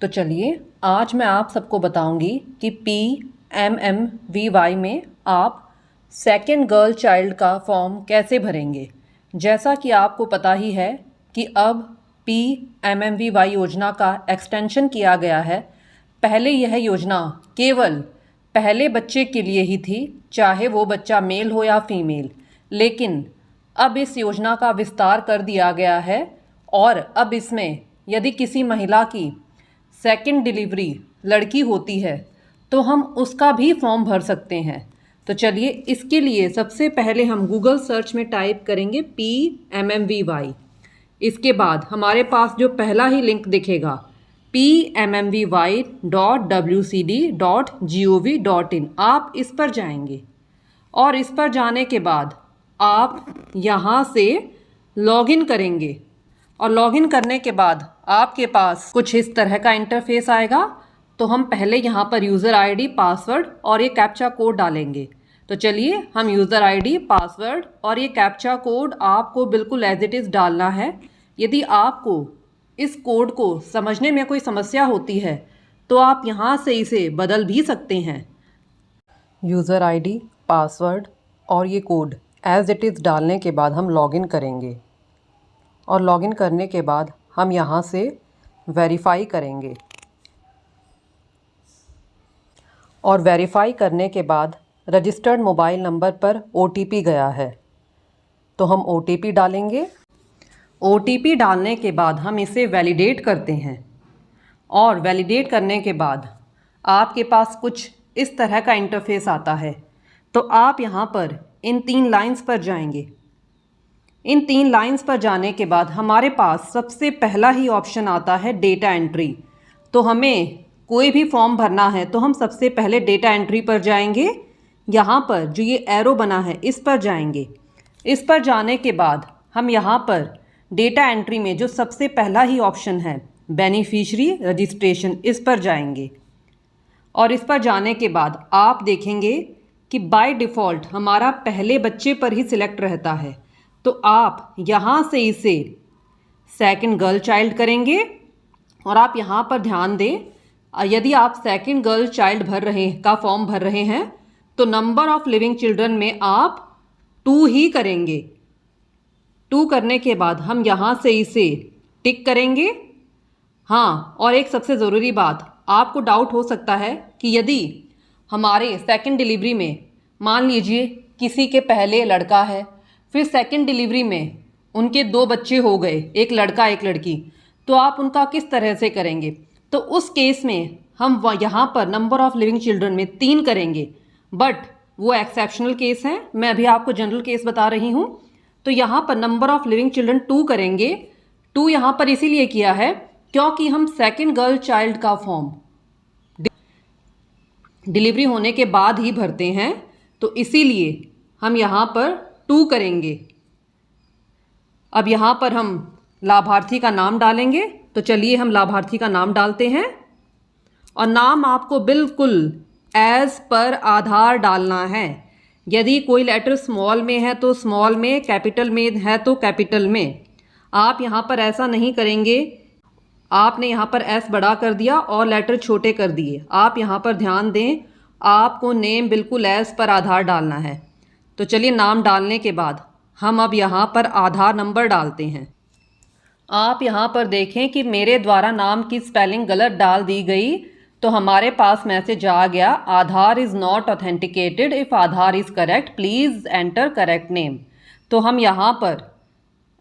तो चलिए आज मैं आप सबको बताऊंगी कि PMMVY में आप सेकंड गर्ल चाइल्ड का फॉर्म कैसे भरेंगे। जैसा कि आपको पता ही है कि अब PMMVY योजना का एक्सटेंशन किया गया है। पहले यह योजना केवल पहले बच्चे के लिए ही थी, चाहे वो बच्चा मेल हो या फीमेल, लेकिन अब इस योजना का विस्तार कर दिया गया है और अब इसमें यदि किसी महिला की सेकंड डिलीवरी लड़की होती है तो हम उसका भी फॉर्म भर सकते हैं। तो चलिए इसके लिए सबसे पहले हम गूगल सर्च में टाइप करेंगे PMMVY। इसके बाद हमारे पास जो पहला ही लिंक दिखेगा PMMVY.wcd.gov.in, आप इस पर जाएंगे और इस पर जाने के बाद आप यहाँ से लॉगिन करेंगे और लॉगिन करने के बाद आपके पास कुछ इस तरह का इंटरफेस आएगा। तो हम पहले यहाँ पर यूज़र आईडी, पासवर्ड और ये कैप्चा कोड डालेंगे। तो चलिए हम यूज़र आईडी, पासवर्ड और ये कैप्चा कोड आपको बिल्कुल एज इट इज़ डालना है। यदि आपको इस कोड को समझने में कोई समस्या होती है तो आप यहाँ से इसे बदल भी सकते हैं। यूज़र आईडी, पासवर्ड और ये कोड एज इट इज़ डालने के बाद हम लॉगिन करेंगे और लॉगिन करने के बाद हम यहाँ से वेरीफाई करेंगे और वेरीफाई करने के बाद रजिस्टर्ड मोबाइल नंबर पर OTP गया है तो हम OTP डालेंगे। OTP डालने के बाद हम इसे वैलिडेट करते हैं और वैलिडेट करने के बाद आपके पास कुछ इस तरह का इंटरफेस आता है। तो आप यहाँ पर इन 3 लाइंस पर जाएंगे। इन 3 लाइंस पर जाने के बाद हमारे पास सबसे पहला ही ऑप्शन आता है डेटा एंट्री। तो हमें कोई भी फॉर्म भरना है तो हम सबसे पहले डेटा एंट्री पर जाएंगे। यहाँ पर जो ये एरो बना है इस पर जाएंगे। इस पर जाने के बाद हम यहाँ पर डेटा एंट्री में जो सबसे पहला ही ऑप्शन है बेनिफिशियरी रजिस्ट्रेशन, इस पर जाएंगे और इस पर जाने के बाद आप देखेंगे कि बाय डिफ़ॉल्ट हमारा पहले बच्चे पर ही सिलेक्ट रहता है। तो आप यहाँ से इसे सेकंड गर्ल चाइल्ड करेंगे और आप यहाँ पर ध्यान दें, यदि आप सेकंड गर्ल चाइल्ड फॉर्म भर रहे हैं तो नंबर ऑफ़ लिविंग चिल्ड्रन में आप 2 ही करेंगे। 2 करने के बाद हम यहाँ से इसे टिक करेंगे। हाँ, और एक सबसे ज़रूरी बात, आपको डाउट हो सकता है कि यदि हमारे सेकंड डिलीवरी में मान लीजिए किसी के पहले लड़का है, फिर सेकंड डिलीवरी में उनके 2 बच्चे हो गए, एक लड़का एक लड़की, तो आप उनका किस तरह से करेंगे। तो उस केस में हम यहाँ पर नंबर ऑफ़ लिविंग चिल्ड्रन में 3 करेंगे, बट वो एक्सेप्शनल केस है, मैं अभी आपको जनरल केस बता रही हूँ। तो यहाँ पर नंबर ऑफ़ लिविंग चिल्ड्रन 2 करेंगे। 2 यहाँ पर इसीलिए किया है क्योंकि हम सेकंड गर्ल चाइल्ड का फॉर्म डिलीवरी होने के बाद ही भरते हैं, तो इसीलिए हम यहाँ पर 2 करेंगे। अब यहाँ पर हम लाभार्थी का नाम डालेंगे। तो चलिए हम लाभार्थी का नाम डालते हैं और नाम आपको बिल्कुल एज पर आधार डालना है। यदि कोई लेटर स्मॉल में है तो स्मॉल में, कैपिटल में है तो कैपिटल में। आप यहाँ पर ऐसा नहीं करेंगे, आपने यहाँ पर S बड़ा कर दिया और लेटर छोटे कर दिए। आप यहाँ पर ध्यान दें, आपको नेम बिल्कुल एज पर आधार डालना है। तो चलिए नाम डालने के बाद हम अब यहाँ पर आधार नंबर डालते हैं। आप यहाँ पर देखें कि मेरे द्वारा नाम की स्पेलिंग गलत डाल दी गई, तो हमारे पास मैसेज आ गया, Aadhaar is not authenticated, if Aadhaar is correct please enter correct name. तो हम यहाँ पर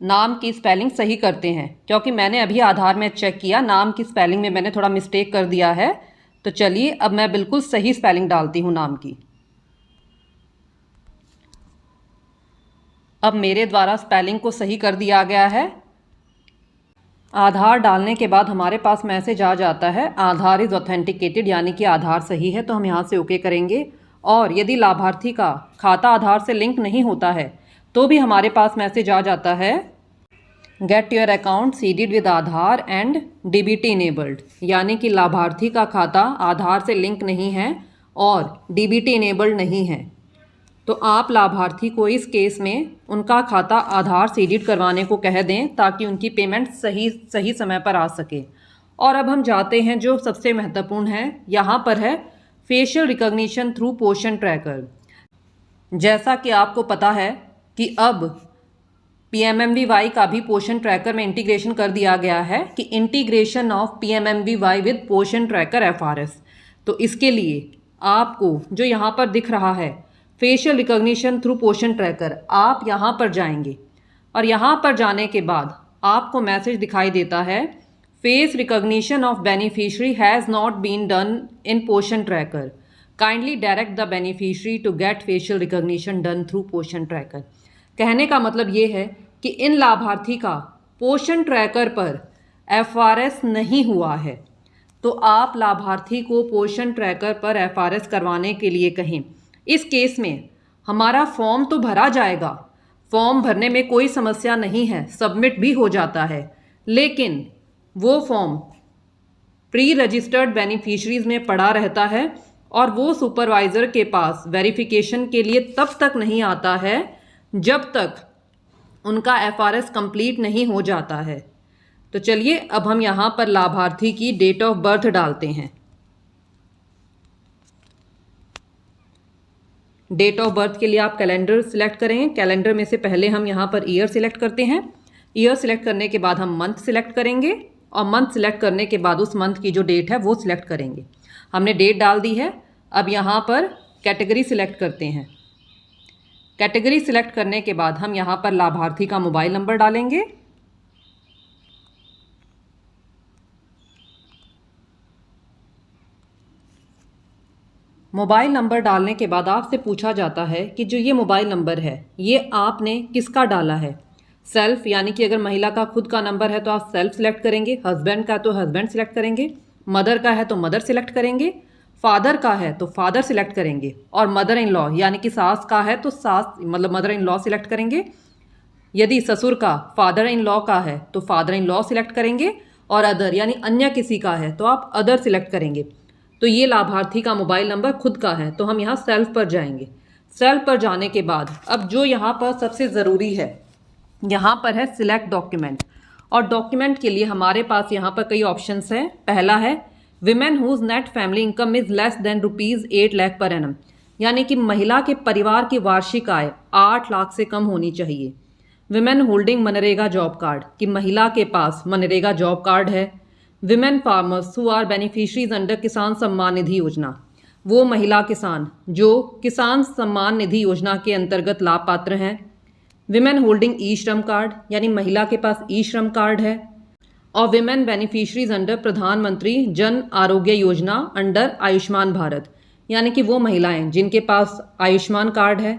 नाम की स्पेलिंग सही करते हैं क्योंकि मैंने अभी आधार में चेक किया, नाम की स्पेलिंग में मैंने थोड़ा मिस्टेक कर दिया है। तो चलिए अब मैं बिल्कुल सही स्पेलिंग डालती हूँ नाम की। अब मेरे द्वारा स्पेलिंग को सही कर दिया गया है। आधार डालने के बाद हमारे पास मैसेज आ जाता है, आधार इज़ ऑथेंटिकेटेड, यानी कि आधार सही है। तो हम यहाँ से ओके करेंगे और यदि लाभार्थी का खाता आधार से लिंक नहीं होता है तो भी हमारे पास मैसेज आ जाता है, get your account seeded with Aadhaar and DBT enabled, यानी कि लाभार्थी का खाता आधार से लिंक नहीं है और DBT इनेबल्ड नहीं है। तो आप लाभार्थी को इस केस में उनका खाता आधार सीडेड करवाने को कह दें ताकि उनकी पेमेंट सही समय पर आ सके। और अब हम जाते हैं जो सबसे महत्वपूर्ण है, यहाँ पर है facial recognition through Poshan tracker. जैसा कि आपको पता है कि अब PMMVY का भी पोर्शन ट्रैकर में इंटीग्रेशन कर दिया गया है कि integration of PMMVY with portion tracker FRS। तो इसके लिए आपको जो यहाँ पर दिख रहा है facial recognition through Poshan tracker, आप यहाँ पर जाएंगे और यहाँ पर जाने के बाद आपको मैसेज दिखाई देता है face recognition of beneficiary has not been done in Poshan tracker, kindly direct the beneficiary to get facial recognition done through Poshan tracker. कहने का मतलब ये है कि इन लाभार्थी का पोर्शन ट्रैकर पर FRS नहीं हुआ है, तो आप लाभार्थी को पोर्शन ट्रैकर पर FRS करवाने के लिए कहें। इस केस में हमारा फॉर्म तो भरा जाएगा, फॉर्म भरने में कोई समस्या नहीं है, सबमिट भी हो जाता है, लेकिन वो फॉर्म प्री रजिस्टर्ड बेनिफिशरीज में पड़ा रहता है और वो सुपरवाइज़र के पास वेरिफिकेशन के लिए तब तक नहीं आता है जब तक उनका FRS कंप्लीट नहीं हो जाता है। तो चलिए अब हम यहाँ पर लाभार्थी की डेट ऑफ बर्थ डालते हैं। डेट ऑफ बर्थ के लिए आप कैलेंडर सिलेक्ट करें। कैलेंडर में से पहले हम यहाँ पर ईयर सिलेक्ट करते हैं। ईयर सिलेक्ट करने के बाद हम मंथ सिलेक्ट करेंगे और मंथ सिलेक्ट करने के बाद उस मंथ की जो डेट है वो सिलेक्ट करेंगे। हमने डेट डाल दी है। अब यहाँ पर कैटेगरी सिलेक्ट करते हैं। कैटेगरी सिलेक्ट करने के बाद हम यहाँ पर लाभार्थी का मोबाइल नंबर डालेंगे। मोबाइल नंबर डालने के बाद आपसे पूछा जाता है कि जो ये मोबाइल नंबर है ये आपने किसका डाला है। सेल्फ, यानी कि अगर महिला का खुद का नंबर है तो आप सेल्फ सिलेक्ट करेंगे, हस्बैंड का तो हस्बैंड सिलेक्ट करेंगे, मदर का है तो मदर सिलेक्ट करेंगे, फादर का है तो फादर सिलेक्ट करेंगे, और मदर इन लॉ यानी कि सास का है तो सास मतलब मदर इन लॉ सिलेक्ट करेंगे। यदि ससुर का फादर इन लॉ का है तो फादर इन लॉ सिलेक्ट करेंगे, और अदर यानी अन्य किसी का है तो आप अदर सिलेक्ट करेंगे। तो ये लाभार्थी का मोबाइल नंबर खुद का है तो हम यहाँ सेल्फ पर जाएंगे। सेल्फ पर जाने के बाद अब जो यहाँ पर सबसे ज़रूरी है, यहाँ पर है सिलेक्ट डॉक्यूमेंट, और डॉक्यूमेंट के लिए हमारे पास यहाँ पर कई ऑप्शंस हैं। पहला है women whose net family income is less than ₹8 lakh per annum, यानी कि महिला के परिवार की वार्षिक आय 8 लाख से कम होनी चाहिए। Women holding MNREGA job card, कि महिला के पास मनरेगा जॉब कार्ड है। Women farmers who are beneficiaries under Kisan Samman निधि योजना, वो महिला किसान जो किसान सम्मान निधि योजना के अंतर्गत लाभ पात्र हैं। विमेन होल्डिंग ई श्रम कार्ड, यानी महिला के पास ई श्रम कार्ड है। और विमेन बेनिफिशरीज अंडर प्रधानमंत्री जन आरोग्य योजना अंडर आयुष्मान भारत, यानी कि वो महिलाएं जिनके पास आयुष्मान कार्ड है।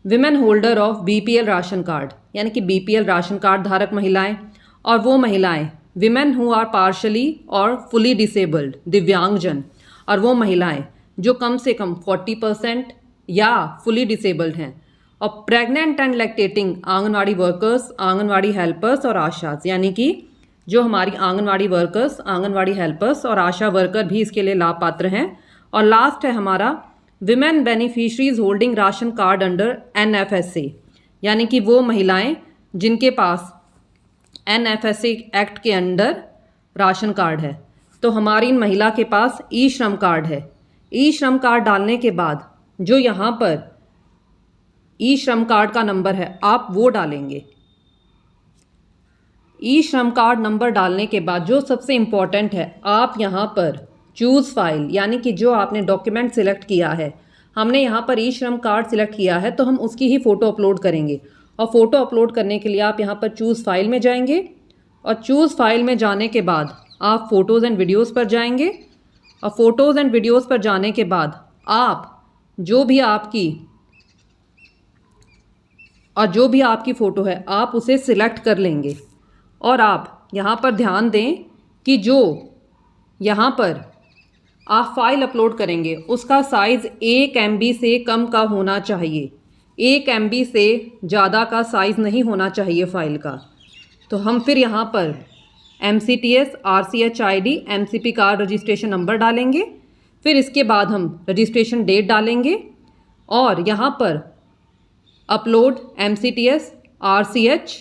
Women holder of BPL ration card, यानी कि BPL राशन कार्ड धारक महिलाएं। और वो महिलाएं विमेन हु आर पार्शली और फुली डिसेबल्ड दिव्यांगजन, और वो महिलाएं जो कम से कम 40% या फुली डिसेबल्ड हैं। और pregnant and lactating anganwadi workers, anganwadi helpers और आशाज, यानी कि जो हमारी आंगनवाड़ी वर्कर्स, आंगनवाड़ी हेल्पर्स और आशा वर्कर भी इसके लिए लाभ पात्र हैं। और लास्ट है हमारा women beneficiaries holding ration card under NFSA, यानी कि वो महिलाएं जिनके पास NFSA एक्ट के अंडर राशन कार्ड है। तो हमारी इन महिला के पास ई श्रम कार्ड है। ई श्रम कार्ड डालने के बाद जो यहाँ पर ई श्रम कार्ड का नंबर है आप वो डालेंगे। ई श्रम कार्ड नंबर डालने के बाद जो सबसे इम्पॉर्टेंट है, आप यहाँ पर चूज़ फाइल, यानी कि जो आपने डॉक्यूमेंट सिलेक्ट किया है, हमने यहाँ पर ई श्रम कार्ड सिलेक्ट किया है तो हम उसकी ही फ़ोटो अपलोड करेंगे। और फ़ोटो अपलोड करने के लिए आप यहाँ पर चूज़ फाइल में जाएंगे, और चूज़ फाइल में जाने के बाद आप फ़ोटोज़ एंड वीडियोज़ पर जाएंगे। और फ़ोटोज़ एंड वीडियोज़ पर जाने के बाद आप जो भी आपकी फ़ोटो है आप उसे सिलेक्ट कर लेंगे। और आप यहाँ पर ध्यान दें कि जो यहाँ पर आप फाइल अपलोड करेंगे उसका साइज़ 1 MB से कम का होना चाहिए। 1 MB से ज़्यादा का साइज़ नहीं होना चाहिए फाइल का। तो हम फिर यहाँ पर MCTS RCH ID MCP card registration number डालेंगे। फिर इसके बाद हम रजिस्ट्रेशन डेट डालेंगे और यहाँ पर upload MCTS RCH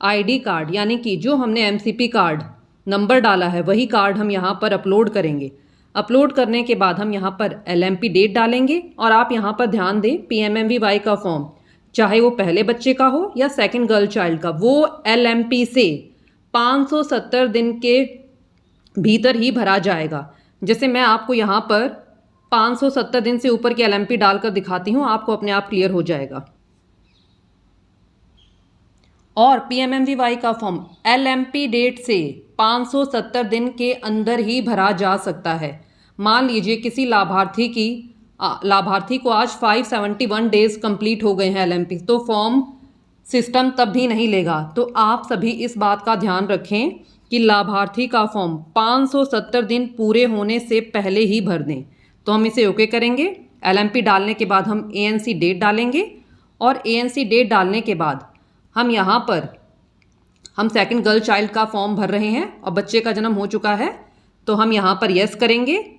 ID card, यानी कि जो हमने MCP कार्ड नंबर डाला है वही कार्ड हम यहाँ पर अपलोड करेंगे। अपलोड करने के बाद हम यहाँ पर LMP डेट डालेंगे और आप यहाँ पर ध्यान दें PMMVY का फॉर्म चाहे वो पहले बच्चे का हो या सेकंड गर्ल चाइल्ड का, वो LMP से 570 दिन के भीतर ही भरा जाएगा। जैसे मैं आपको यहाँ पर 570 दिन से ऊपर की LMP डालकर दिखाती हूँ, आपको अपने आप क्लियर हो जाएगा। और PMMVY का फॉर्म LMP डेट से 570 दिन के अंदर ही भरा जा सकता है। मान लीजिए किसी लाभार्थी को आज 571 डेज कंप्लीट हो गए हैं LMP, तो फॉर्म सिस्टम तब भी नहीं लेगा। तो आप सभी इस बात का ध्यान रखें कि लाभार्थी का फॉर्म 570 दिन पूरे होने से पहले ही भर दें। तो हम इसे ओके करेंगे। LMP डालने के बाद हम ANC डेट डालेंगे और ANC डेट डालने के बाद हम यहाँ पर हम सेकंड गर्ल चाइल्ड का फॉर्म भर रहे हैं और बच्चे का जन्म हो चुका है, तो हम यहाँ पर यस करेंगे।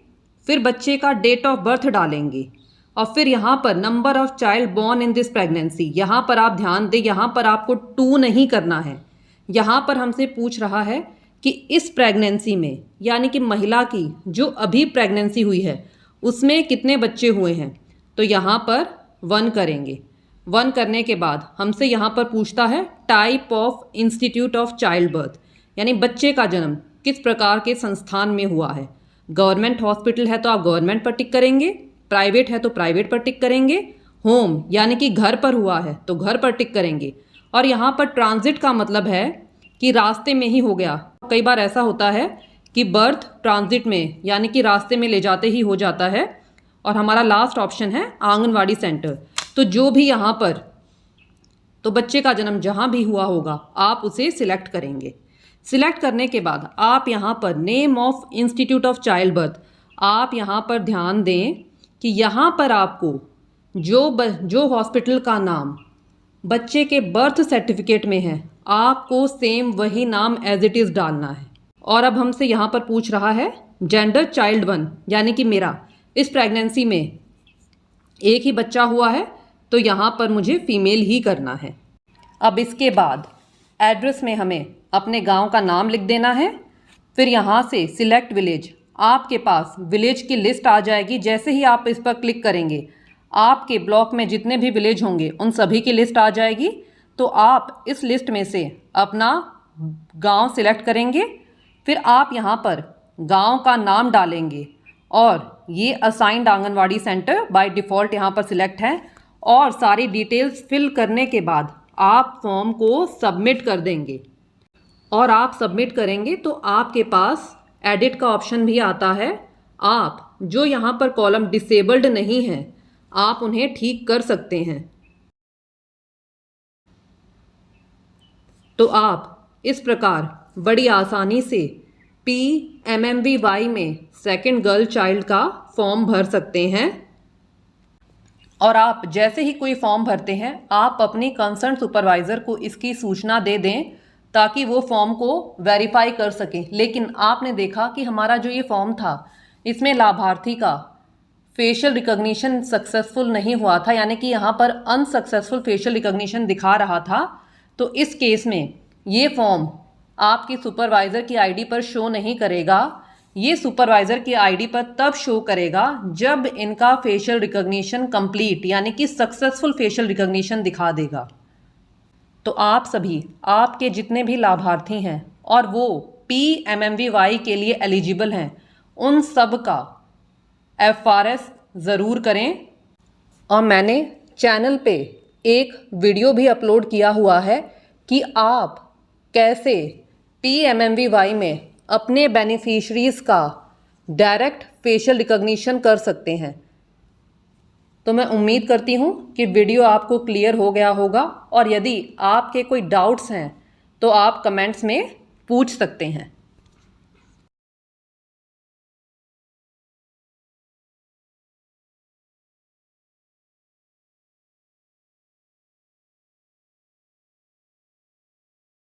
फिर बच्चे का डेट ऑफ बर्थ डालेंगे और फिर यहाँ पर number of child born in this pregnancy, यहाँ पर आप ध्यान दें, यहाँ पर आपको 2 नहीं करना है। यहाँ पर हमसे पूछ रहा है कि इस प्रेगनेंसी में, यानी कि महिला की जो अभी प्रेगनेंसी हुई है उसमें कितने बच्चे हुए हैं, तो यहाँ पर 1 करेंगे। 1 करने के बाद हमसे यहाँ पर पूछता है type of institute of child birth, यानी बच्चे का जन्म किस प्रकार के संस्थान में हुआ है। गवर्नमेंट हॉस्पिटल है तो आप गवर्नमेंट पर टिक करेंगे, प्राइवेट है तो प्राइवेट पर टिक करेंगे, होम यानी कि घर पर हुआ है तो घर पर टिक करेंगे। और यहाँ पर ट्रांजिट का मतलब है कि रास्ते में ही हो गया। कई बार ऐसा होता है कि बर्थ ट्रांजिट में यानी कि रास्ते में ले जाते ही हो जाता है। और हमारा लास्ट ऑप्शन है आंगनवाड़ी सेंटर। तो जो भी यहाँ पर, तो बच्चे का जन्म जहाँ भी हुआ होगा आप उसे सिलेक्ट करेंगे। सिलेक्ट करने के बाद आप यहाँ पर name of institute of child birth, आप यहाँ पर ध्यान दें कि यहाँ पर आपको जो हॉस्पिटल का नाम बच्चे के बर्थ सर्टिफिकेट में है आपको सेम वही नाम एज इट इज़ डालना है। और अब हमसे यहाँ पर पूछ रहा है जेंडर चाइल्ड 1, यानी कि मेरा इस प्रेगनेंसी में एक ही बच्चा हुआ है तो यहाँ पर मुझे फीमेल ही करना है। अब इसके बाद एड्रेस में हमें अपने गांव का नाम लिख देना है। फिर यहाँ से सिलेक्ट विलेज, आपके पास विलेज की लिस्ट आ जाएगी। जैसे ही आप इस पर क्लिक करेंगे आपके ब्लॉक में जितने भी विलेज होंगे उन सभी की लिस्ट आ जाएगी। तो आप इस लिस्ट में से अपना गांव सिलेक्ट करेंगे। फिर आप यहाँ पर गांव का नाम डालेंगे और ये assigned anganwadi centre by default यहाँ पर सिलेक्ट है। और सारी डिटेल्स फिल करने के बाद आप फॉर्म को सबमिट कर देंगे। और आप सबमिट करेंगे तो आपके पास एडिट का ऑप्शन भी आता है। आप जो यहाँ पर कॉलम डिसेबल्ड नहीं है आप उन्हें ठीक कर सकते हैं। तो आप इस प्रकार बड़ी आसानी से PMMVY में सेकंड गर्ल चाइल्ड का फॉर्म भर सकते हैं। और आप जैसे ही कोई फॉर्म भरते हैं आप अपनी कंसर्न सुपरवाइज़र को इसकी सूचना दे दें ताकि वो फॉर्म को वेरीफाई कर सकें। लेकिन आपने देखा कि हमारा जो ये फॉर्म था इसमें लाभार्थी का फेशियल रिकॉग्निशन सक्सेसफुल नहीं हुआ था, यानी कि यहाँ पर अनसक्सेसफुल फेशियल रिकॉग्निशन दिखा रहा था। तो इस केस में ये फॉर्म आपकी सुपरवाइज़र की आईडी पर शो नहीं करेगा। ये सुपरवाइज़र की आईडी पर तब शो करेगा जब इनका फेशियल रिकॉग्निशन कंप्लीट यानी कि सक्सेसफुल फेशियल रिकॉग्निशन दिखा देगा। तो आप सभी, आपके जितने भी लाभार्थी हैं और वो PMMVY के लिए एलिजिबल हैं, उन सब का FRS ज़रूर करें। और मैंने चैनल पे एक वीडियो भी अपलोड किया हुआ है कि आप कैसे PMMVY में अपने बेनिफिशरीज़ का डायरेक्ट फेशियल रिकॉग्निशन कर सकते हैं। तो मैं उम्मीद करती हूँ कि वीडियो आपको क्लियर हो गया होगा। और यदि आपके कोई डाउट्स हैं तो आप कमेंट्स में पूछ सकते हैं।